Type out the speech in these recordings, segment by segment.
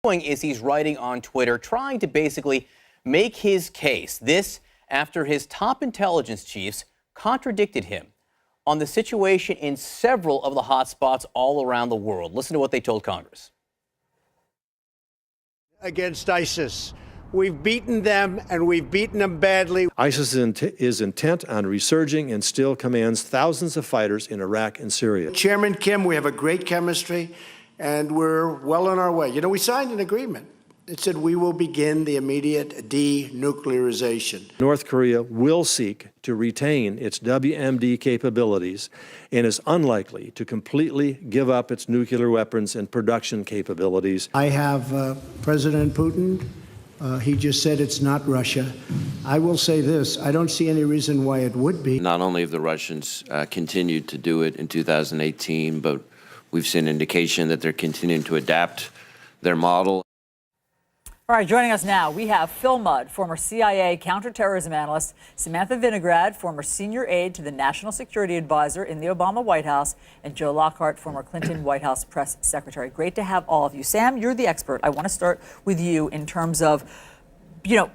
doing is he's writing on Twitter, trying to basically make his case. This after his top intelligence chiefs contradicted him on the situation in several of the hotspots all around the world. Listen to what they told Congress. Against ISIS. We've beaten them, and we've beaten them badly. ISIS is intent on resurging and still commands thousands of fighters in Iraq and Syria. Chairman Kim, we have a great chemistry, and we're well on our way. You know, we signed an agreement. It said we will begin the immediate denuclearization. North Korea will seek to retain its WMD capabilities and is unlikely to completely give up its nuclear weapons and production capabilities. I have President Putin. He just said it's not Russia. I will say this, I don't see any reason why it would be. Not only have the Russians continued to do it in 2018, but we've seen indication that they're continuing to adapt their model. All right, joining us now, we have Phil Mudd, former CIA counterterrorism analyst, Samantha Vinograd, former senior aide to the National Security Advisor in the Obama White House, and Joe Lockhart, former Clinton White House press secretary. Great to have all of you. Sam, you're the expert. I want to start with you in terms of,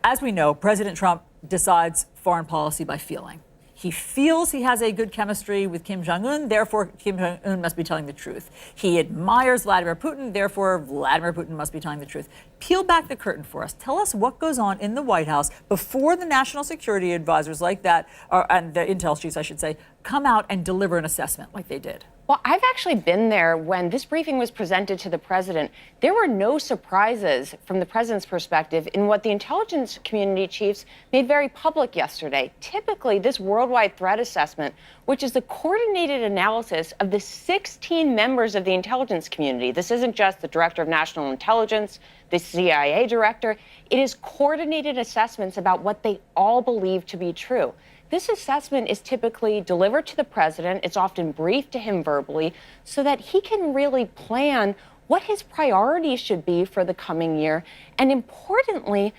as we know, President Trump decides foreign policy by feeling. He feels he has a good chemistry with Kim Jong-un, therefore Kim Jong-un must be telling the truth. He admires Vladimir Putin, therefore Vladimir Putin must be telling the truth. Peel back the curtain for us. Tell us what goes on in the White House before the national security advisors like that, and the intel chiefs, I should say, come out and deliver an assessment like they did. Well, I've actually been there when this briefing was presented to the president. There were no surprises from the president's perspective in what the intelligence community chiefs made very public yesterday. Typically, this worldwide threat assessment, which is the coordinated analysis of the 16 members of the intelligence community. This isn't just the director of national intelligence, the CIA director. It is coordinated assessments about what they all believe to be true. This assessment is typically delivered to the president. It's often briefed to him verbally so that he can really plan what his priorities should be for the coming year, and importantly,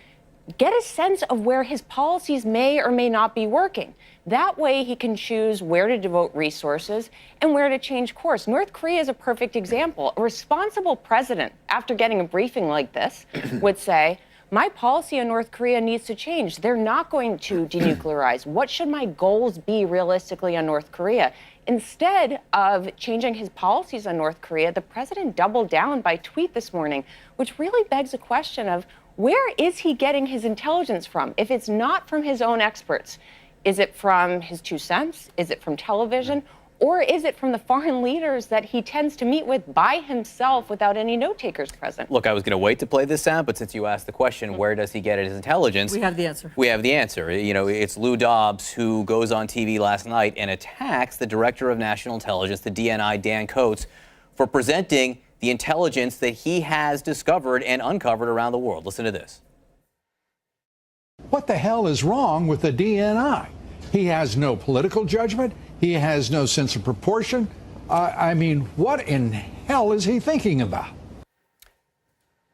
get a sense of where his policies may or may not be working. That way he can choose where to devote resources and where to change course. North Korea is a perfect example. A responsible president, after getting a briefing like this, would say, my policy on North Korea needs to change. They're not going to denuclearize. What should my goals be realistically on North Korea? Instead of changing his policies on North Korea, the president doubled down by tweet this morning, which really begs a question of where is he getting his intelligence from? If it's not from his own experts, is it from his 2 cents? Is it from television? Or is it from the foreign leaders that he tends to meet with by himself without any note-takers present? Look, I was going to wait to play this sound, but since you asked the question, where does he get his intelligence? We have the answer. We have the answer. It's Lou Dobbs who goes on TV last night and attacks the Director of National Intelligence, the DNI, Dan Coats, for presenting the intelligence that he has discovered and uncovered around the world. Listen to this. What the hell is wrong with the DNI? He has no political judgment. He has no sense of proportion. I mean, what in hell is he thinking about?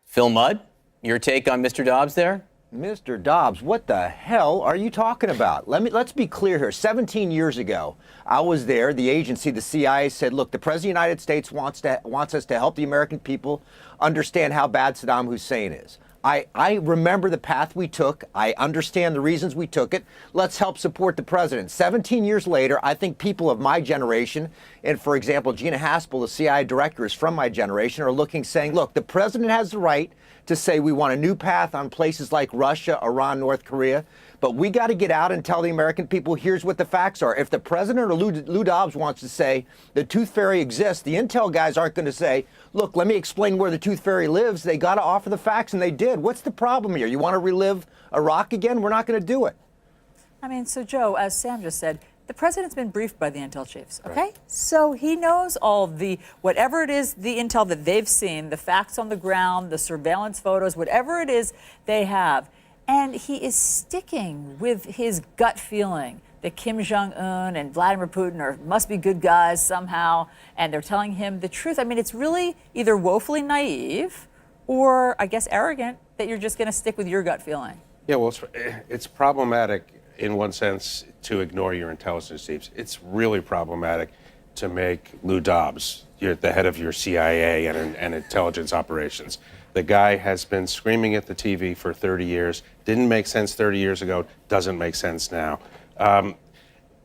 Phil Mudd, your take on Mr. Dobbs there? Mr. Dobbs, what the hell are you talking about? Let's be clear here. 17 years ago, I was there. The agency, the CIA, said, look, the President of the United States wants us to help the American people understand how bad Saddam Hussein is. I remember the path we took. I understand the reasons we took it. Let's help support the president. 17 years later, I think people of my generation, and for example, Gina Haspel, the CIA director, is from my generation, are looking, saying, look, the president has the right to say we want a new path on places like Russia, Iran, North Korea. But we got to get out and tell the American people, here's what the facts are. If the president or Lou Dobbs wants to say the tooth fairy exists, the intel guys aren't going to say, look, let me explain where the tooth fairy lives. They got to offer the facts, and they did. What's the problem here? You want to relive Iraq again? We're not going to do it. I mean, so Joe, as Sam just said, the president's been briefed by the intel chiefs, okay? Right. So he knows all the, whatever it is, the intel that they've seen, the facts on the ground, the surveillance photos, whatever it is they have. And he is sticking with his gut feeling that Kim Jong-un and Vladimir Putin must be good guys somehow, and they're telling him the truth. I mean, it's really either woefully naive or, I guess, arrogant that you're just going to stick with your gut feeling. Yeah, well, it's problematic in one sense to ignore your intelligence chiefs. It's really problematic to make Lou Dobbs the head of your CIA and intelligence operations. The guy has been screaming at the TV for 30 years. Didn't make sense 30 years ago, doesn't make sense now.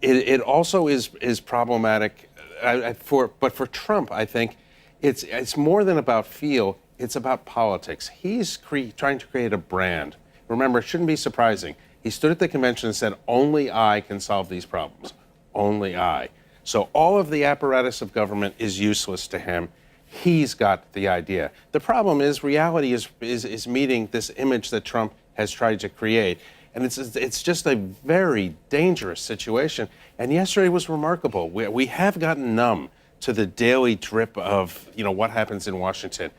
It also is problematic but for Trump, I think it's more than about feel, it's about politics. He's trying to create a brand. Remember, it shouldn't be surprising. He stood at the convention and said, only I can solve these problems. Only I. So all of the apparatus of government is useless to him. He's got the idea. The problem is reality is meeting this image that Trump has tried to create. And it's just a very dangerous situation. And yesterday was remarkable. We have gotten numb to the daily drip of what happens in Washington.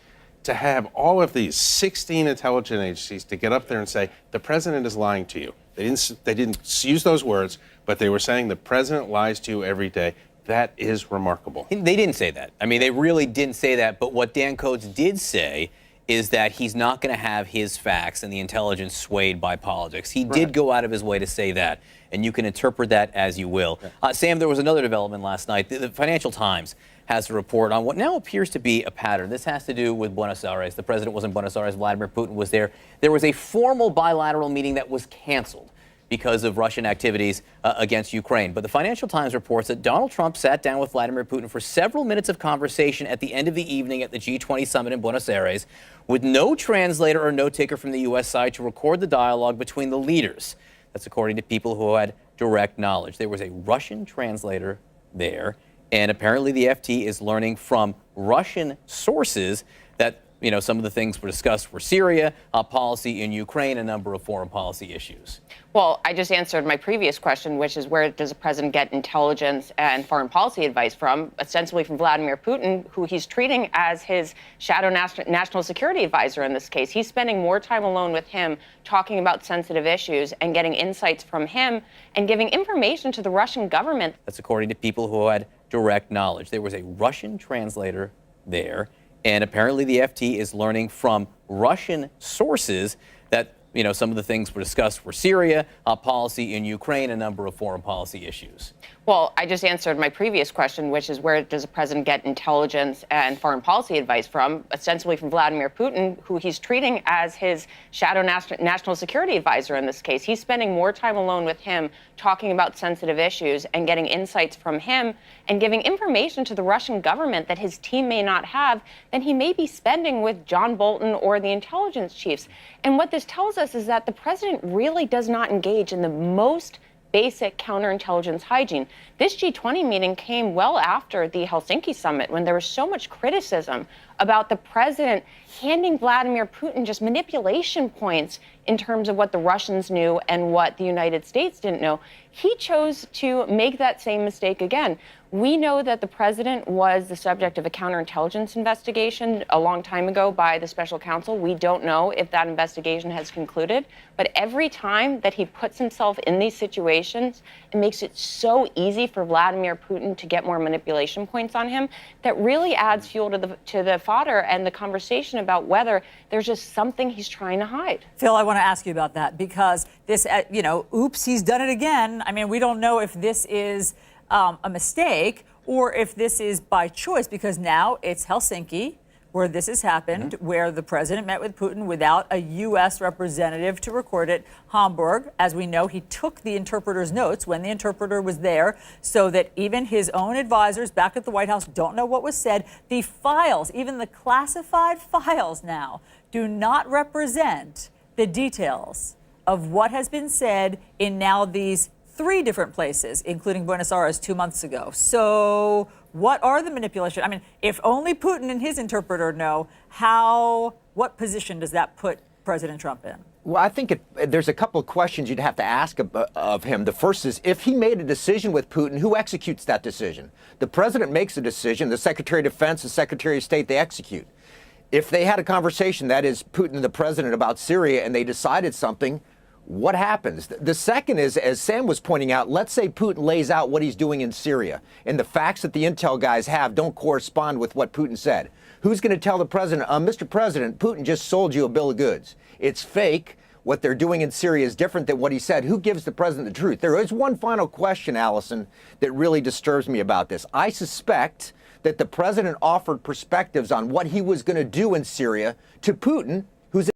To have all of these 16 intelligence agencies to get up there and say, the president is lying to you. They didn't use those words, but they were saying the president lies to you every day. That is remarkable. They didn't say that. I mean, they really didn't say that. But what Dan Coats did say is that he's not going to have his facts and the intelligence swayed by politics. He did go out of his way to say that, and you can interpret that as you will. Sam, there was another development last night. The Financial Times has a report on what now appears to be a pattern. This has to do with Buenos Aires. The president was in Buenos Aires. Vladimir Putin was there. There was a formal bilateral meeting that was canceled because of Russian activities against Ukraine. But the Financial Times reports that Donald Trump sat down with Vladimir Putin for several minutes of conversation at the end of the evening at the G20 summit in Buenos Aires with no translator or note taker from the U.S. side to record the dialogue between the leaders. That's according to people who had direct knowledge. There was a Russian translator there, and apparently the FT is learning from Russian sources that some of the things were discussed were Syria, policy in Ukraine, a number of foreign policy issues. Well, I just answered my previous question, which is where does the president get intelligence and foreign policy advice from? Ostensibly from Vladimir Putin, who he's treating as his shadow national security advisor in this case. He's spending more time alone with him, talking about sensitive issues and getting insights from him and giving information to the Russian government. That's according to people who had direct knowledge. There was a Russian translator there, and apparently the FT is learning from Russian sources that some of the things were discussed were Syria, policy in Ukraine, a number of foreign policy issues. Well, I just answered my previous question, which is where does the president get intelligence and foreign policy advice from? Ostensibly from Vladimir Putin, who he's treating as his shadow national security advisor in this case. He's spending more time alone with him, talking about sensitive issues and getting insights from him and giving information to the Russian government that his team may not have than he may be spending with John Bolton or the intelligence chiefs. And what this tells us is that the president really does not engage in the most basic counterintelligence hygiene. This G20 meeting came well after the Helsinki summit when there was so much criticism about the president handing Vladimir Putin just manipulation points in terms of what the Russians knew and what the United States didn't know. He chose to make that same mistake again. We know that the president was the subject of a counterintelligence investigation a long time ago by the special counsel. We don't know if that investigation has concluded, but every time that he puts himself in these situations, it makes it so easy for Vladimir Putin to get more manipulation points on him that really adds fuel to the fodder and the conversation about whether there's just something he's trying to hide. Phil, I want to ask you about that because this, oops, he's done it again. I mean, we don't know if this is a mistake or if this is by choice, because now it's Helsinki where this has happened, where the president met with Putin without a U.S. representative to record it. Hamburg, as we know, he took the interpreter's notes when the interpreter was there so that even his own advisors back at the White House don't know what was said. The files, even the classified files now, do not represent the details of what has been said in now these 3 different places, including Buenos Aires 2 months ago. So what are the manipulations? I mean, if only Putin and his interpreter know, what position does that put President Trump in? Well, I think there's a couple of questions you'd have to ask of him. The first is, if he made a decision with Putin, who executes that decision? The president makes a decision. The Secretary of Defense, the Secretary of State, they execute. If they had a conversation, that is Putin and the president, about Syria, and they decided something, what happens? The second is, as Sam was pointing out, let's say Putin lays out what he's doing in Syria, and the facts that the intel guys have don't correspond with what Putin said. Who's going to tell the president, Mr. President, Putin just sold you a bill of goods. It's fake. What they're doing in Syria is different than what he said. Who gives the president the truth? There is one final question, Allison, that really disturbs me about this. I suspect that the president offered perspectives on what he was going to do in Syria to Putin